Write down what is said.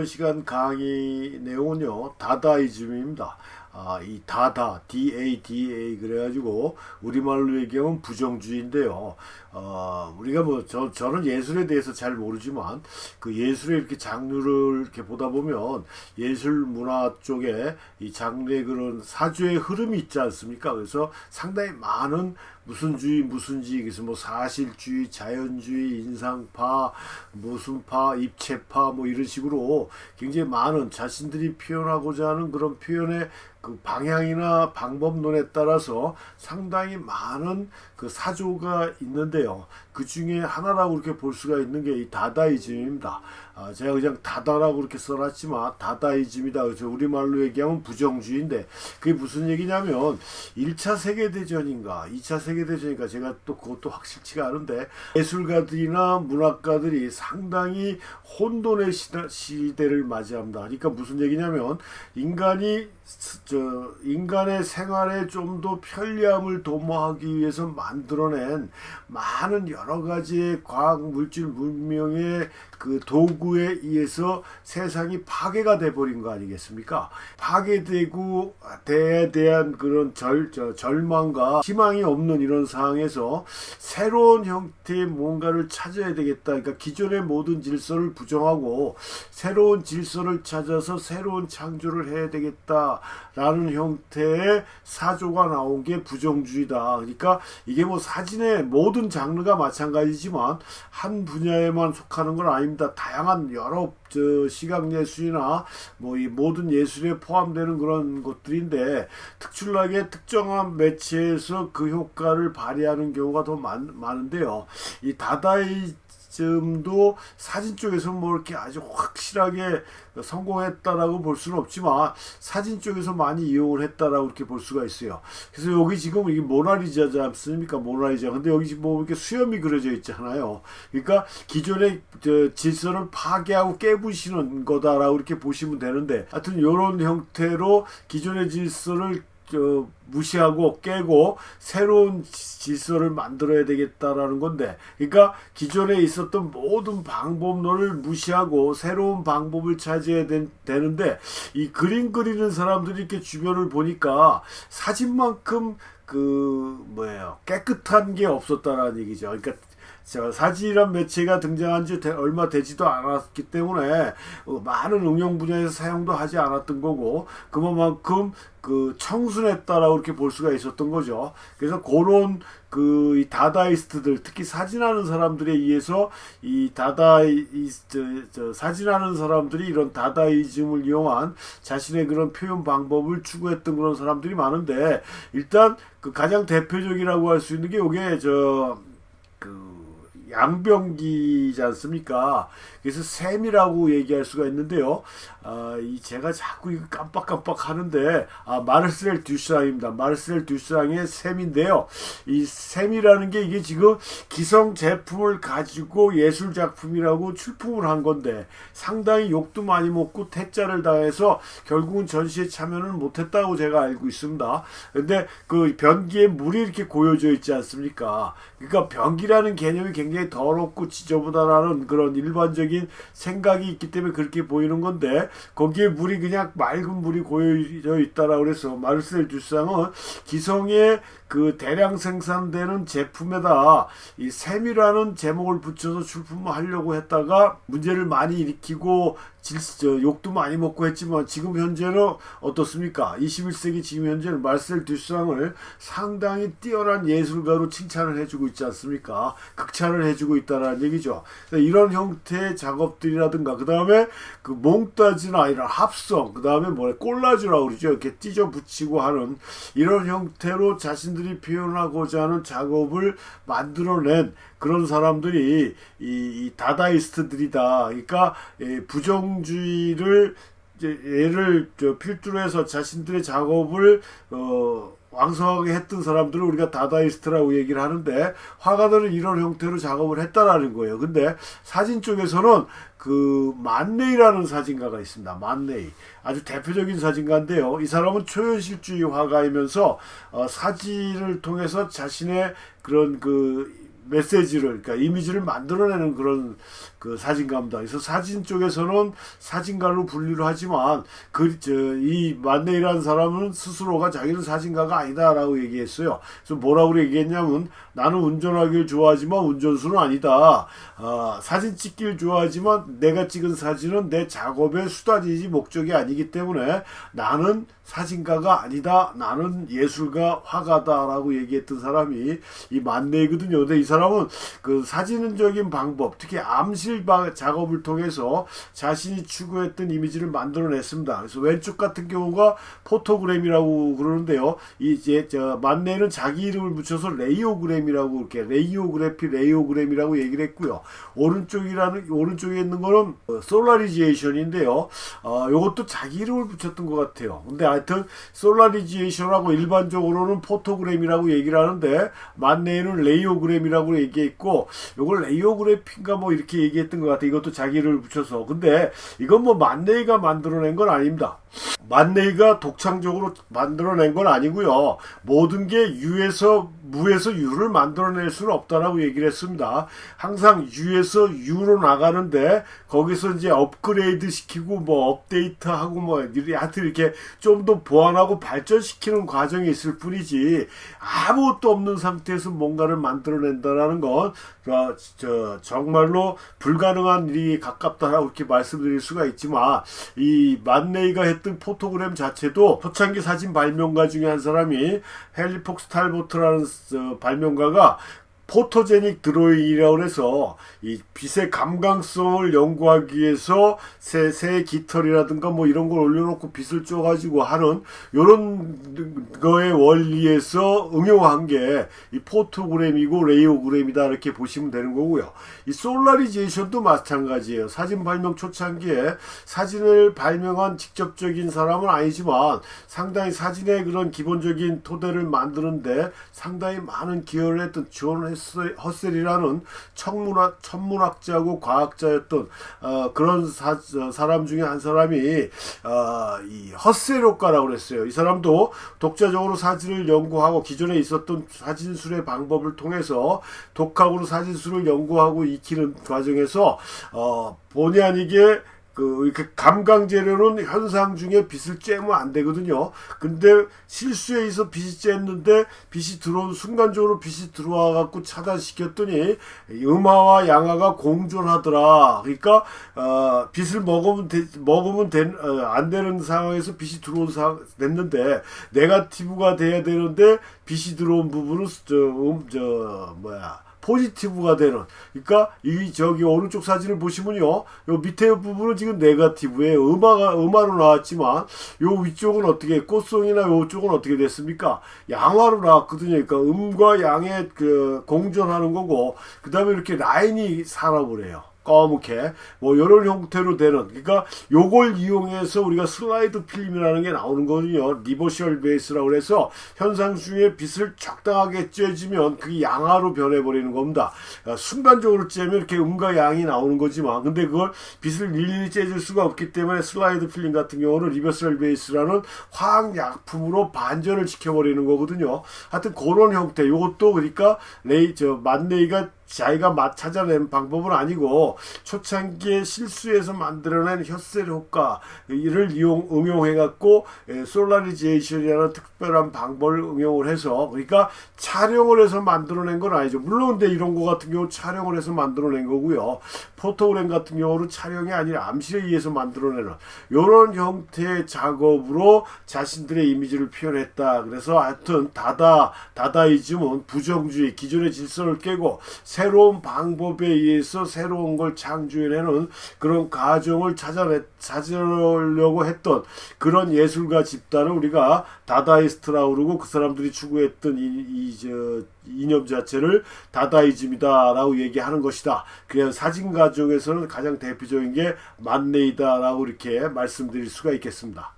이번 시간 강의 내용은요, 다다이즘입니다. 이 다다, D-A-D-A 그래가지고 우리말로 얘기하면 부정주의인데요. 우리가 저는 예술에 대해서 잘 모르지만 그 예술의 이렇게 장르를 이렇게 보다 보면 예술 문화 쪽에 이 장르의 그런 사조의 흐름이 있지 않습니까? 그래서 상당히 많은 무슨주의, 그래서 뭐 사실주의, 자연주의, 인상파, 무슨파, 입체파 뭐 이런 식으로 굉장히 많은 자신들이 표현하고자 하는 그런 표현의 그 방향이나 방법론에 따라서 상당히 많은 그 사조가 있는데요. 그 중에 하나라고 이렇게 볼 수가 있는 게 이 다다이즘입니다. 제가 그냥 다다라고 이렇게 써놨지만 다다이즘이다. 그래서 우리말로 얘기하면 부정주의인데 그게 무슨 얘기냐면 1차 세계대전인가 2차 세계대전인가 제가 또 그것도 확실치가 않은데 예술가들이나 문학가들이 상당히 혼돈의 시대를 맞이합니다. 그러니까 무슨 얘기냐면 인간의 생활에 좀 더 편리함을 도모하기 위해서 만들어낸 많은 여러 가지의 과학 물질 문명의 그 도구에 의해서 세상이 파괴가 돼버린 거 아니겠습니까? 파괴되고 대에 대한 그런 절망과 희망이 없는 이런 상황에서 새로운 형태의 뭔가를 찾아야 되겠다. 그러니까 기존의 모든 질서를 부정하고 새로운 질서를 찾아서 새로운 창조를 해야 되겠다라는 형태의 사조가 나온 게 부정주의다. 그러니까 이게 뭐 사진의 모든 장르가 마찬가지지만 한 분야에만 속하는 건 아닙니다. 다양한 여러 시각예술이나 뭐 이 모든 예술에 포함되는 그런 것들인데 특출나게 특정한 매체에서 그 효과를 발휘하는 경우가 더 많은데요. 이 다다이즘도 사진 쪽에서 뭐 이렇게 아주 확실하게 성공했다라고 볼 수는 없지만 사진 쪽에서 많이 이용을 했다라고 이렇게 볼 수가 있어요. 그래서 여기 지금 이게 모나리자지 않습니까? 모나리자. 근데 여기 지금 뭐 이렇게 수염이 그려져 있잖아요. 그러니까 기존의 질서를 파괴하고 깨부시는 거다라고 이렇게 보시면 되는데 하여튼 이런 형태로 기존의 질서를 무시하고 깨고 새로운 질서를 만들어야 되겠다라는 건데, 그러니까 기존에 있었던 모든 방법론을 무시하고 새로운 방법을 찾아야 되는데 이 그림 그리는 사람들이 이렇게 주변을 보니까 사진만큼 깨끗한 게 없었다라는 얘기죠. 그러니까 사진이란 매체가 등장한 지 얼마 되지도 않았기 때문에 많은 응용 분야에서 사용도 하지 않았던 거고 그만큼 청순했다라고 이렇게 볼 수가 있었던 거죠. 그래서 그런 이 다다이스트들 특히 사진하는 사람들에 의해서 이 사진하는 사람들이 이런 다다이즘을 이용한 자신의 그런 표현 방법을 추구했던 그런 사람들이 많은데 일단 가장 대표적이라고 할 수 있는 게 이게 양병기지 않습니까? 그래서 샘이라고 얘기할 수가 있는데요. 제가 자꾸 이거 깜빡깜빡 하는데, 마르셀 듀상입니다. 마르셀 듀상의 샘인데요. 이 샘이라는 게 이게 지금 기성 제품을 가지고 예술 작품이라고 출품을 한 건데, 상당히 욕도 많이 먹고 퇴짜를 당해서 결국은 전시에 참여는 못했다고 제가 알고 있습니다. 근데 그 변기에 물이 이렇게 고여져 있지 않습니까? 그러니까 변기라는 개념이 굉장히 더럽고 지저분하다는 그런 일반적인 생각이 있기 때문에 그렇게 보이는 건데 거기에 물이 그냥 맑은 물이 고여져 있다라고 그래서 마르셀 듀상은 기성의 대량 생산되는 제품에다 이 샘이라는 제목을 붙여서 출품하려고 했다가 문제를 많이 일으키고 욕도 많이 먹고 했지만 지금 현재는 어떻습니까? 21세기 지금 현재는 마르셀 듀상을 상당히 뛰어난 예술가로 칭찬을 해주고 있지 않습니까? 극찬을 해주고 있다는 얘기죠. 이런 형태의 작업들이라든가 그 다음에 몽따주나 이런 합성 그 다음에 꼴라주라고 그러죠. 이렇게 찢어 붙이고 하는 이런 형태로 자신들이 표현하고자 하는 작업을 만들어낸 그런 사람들이 이 다다이스트들이다. 그러니까 부정주의를 얘를 필두로 해서 자신들의 작업을 왕성하게 했던 사람들을 우리가 다다이스트라고 얘기를 하는데 화가들은 이런 형태로 작업을 했다라는 거예요. 근데 사진 쪽에서는 만레이라는 사진가가 있습니다. 만레이. 아주 대표적인 사진가인데요. 이 사람은 초현실주의 화가이면서 사진을 통해서 자신의 그런 메시지를, 그러니까 이미지를 만들어내는 그런 그 사진가입니다. 그래서 사진 쪽에서는 사진가로 분류를 하지만 이 만네이라는 사람은 스스로가 자기는 사진가가 아니다라고 얘기했어요. 그래서 뭐라고 얘기했냐면 나는 운전하기를 좋아하지만 운전수는 아니다. 사진 찍기를 좋아하지만 내가 찍은 사진은 내 작업의 수단이지 목적이 아니기 때문에 나는 사진가가 아니다. 나는 예술가, 화가다라고 얘기했던 사람이 이 만네이거든요. 근데 이 사람은 그 사진적인 방법, 특히 암실 작업을 통해서 자신이 추구했던 이미지를 만들어냈습니다. 그래서 왼쪽 같은 경우가 포토그램이라고 그러는데요. 만네이는 자기 이름을 붙여서 레이오그램이라고 이렇게 레이오그래피라고 얘기를 했고요. 오른쪽에 있는 거는 솔라리제이션인데요. 요것도 자기 이름을 붙였던 것 같아요. 근데 하여튼 솔라리제이션하고 일반적으로는 포토그램이라고 얘기를 하는데 만네이는 레이오그램이라고 얘기했고 요걸 레이오그래피인가 뭐 이렇게 얘기했던 것 같아요. 이것도 자기 이름을 붙여서. 근데 이건 뭐 만네이가 만들어낸 건 아닙니다. 만네이가 독창적으로 만들어낸 건 아니고요. 모든 게 무에서 유를 만들어낼 수는 없다라고 얘기를 했습니다. 항상 유에서 유로 나가는데 거기서 이제 업그레이드 시키고 뭐 업데이트하고 뭐 하여튼 이렇게 좀 더 보완하고 발전시키는 과정이 있을 뿐이지 아무것도 없는 상태에서 뭔가를 만들어낸다라는 건 정말로 불가능한 일이 가깝다라고 이렇게 말씀드릴 수가 있지만 이 만네이가 했던 포토그램 자체도 초창기 사진 발명가 중에 한 사람이 헨리 폭스 탈보트라는 발명가가 포토제닉 드로잉이라고 해서 이 빛의 감각성을 연구하기 위해서 새 깃털이라든가 뭐 이런 걸 올려놓고 빛을 쪄가지고 하는 요런 거의 원리에서 응용한 게 이 포토그램이고 레이오그램이다 이렇게 보시면 되는 거고요. 이 솔라리제이션도 마찬가지예요. 사진 발명 초창기에 사진을 발명한 직접적인 사람은 아니지만 상당히 사진의 그런 기본적인 토대를 만드는데 상당히 많은 기여를 했던 존 허셀이라는 천문학자고 과학자였던 그런 사람 중에 한 사람이 이 허셀 효과라고 그랬어요. 이 사람도 독자적으로 사진을 연구하고 기존에 있었던 사진술의 방법을 통해서 독학으로 사진술을 연구하고 익히는 과정에서 본의 아니게 그 감각 재료는 현상 중에 빛을 쬐면 안 되거든요. 근데 실수에 의해서 빛이 쬐는데 빛이 들어온 순간적으로 빛이 들어와 갖고 차단시켰더니 음화와 양화가 공존하더라. 그러니까 빛을 먹으면 안 되는 상황에서 빛이 됐는데 네거티브가 돼야 되는데 빛이 들어온 부분은 포지티브가 되는. 그러니까 저기 오른쪽 사진을 보시면요, 요 밑에 부분은 지금 네거티브예요. 음화로 나왔지만 요 위쪽은 어떻게 꽃송이나 요쪽은 어떻게 됐습니까? 양화로 나왔거든요. 그러니까 음과 양의 그 공존하는 거고, 그 다음에 이렇게 라인이 살아버려요. 검게 뭐 이런 형태로 되는. 그러니까 요걸 이용해서 우리가 슬라이드 필름이라는 게 나오는 거거든요. 리버셜 베이스라고 해서 현상 중에 빛을 적당하게 쬐지면 그게 양화로 변해버리는 겁니다. 순간적으로 쬐면 이렇게 음과 양이 나오는 거지만 근데 그걸 빛을 일일이 쬐줄 수가 없기 때문에 슬라이드 필름 같은 경우는 리버셜 베이스라는 화학약품으로 반전을 시켜버리는 거거든요. 하여튼 그런 형태. 요것도 그러니까 만네이가 자기가 찾아낸 방법은 아니고 초창기에 실수해서 만들어낸 혀셀 효과를 응용해갖고 솔라리제이션이라는 특별한 방법을 응용을 해서, 그러니까 촬영을 해서 만들어낸 건 아니죠. 물론 근데 이런 거 같은 경우 촬영을 해서 만들어낸 거고요. 포토그램 같은 경우는 촬영이 아니라 암시에 의해서 만들어내는 이런 형태의 작업으로 자신들의 이미지를 표현했다. 그래서 하여튼 다다이즘은 부정주의, 기존의 질서를 깨고 새로운 방법에 의해서 새로운 걸 창조해내는 그런 과정을 찾으려고 했던 그런 예술가 집단을 우리가 다다이스트라고 그러고, 그 사람들이 추구했던 이념 자체를 다다이즘이다라고 얘기하는 것이다. 그래서 사진가 중에서는 가장 대표적인 게 만네이다라고 이렇게 말씀드릴 수가 있겠습니다.